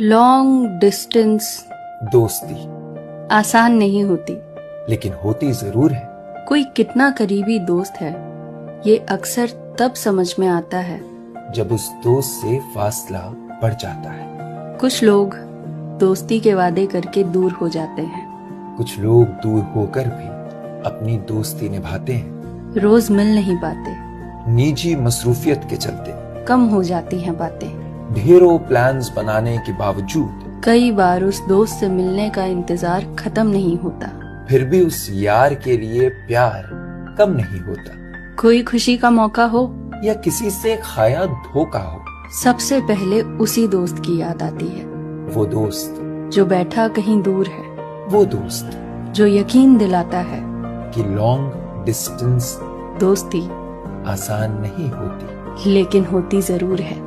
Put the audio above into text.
Long distance दोस्ती आसान नहीं होती, लेकिन होती जरूर है। कोई कितना करीबी दोस्त है ये अक्सर तब समझ में आता है जब उस दोस्त से फासला बढ़ जाता है। कुछ लोग दोस्ती के वादे करके दूर हो जाते हैं, कुछ लोग दूर होकर भी अपनी दोस्ती निभाते हैं। रोज मिल नहीं पाते, निजी मसरूफियत के चलते कम हो जाती हैं बातें। ढेरों प्लान्स बनाने के बावजूद कई बार उस दोस्त से मिलने का इंतजार खत्म नहीं होता, फिर भी उस यार के लिए प्यार कम नहीं होता। कोई खुशी का मौका हो या किसी से खाया धोखा हो, सबसे पहले उसी दोस्त की याद आती है। वो दोस्त जो बैठा कहीं दूर है, वो दोस्त जो यकीन दिलाता है कि लॉन्ग डिस्टेंस दोस्ती आसान नहीं होती, लेकिन होती जरूर है।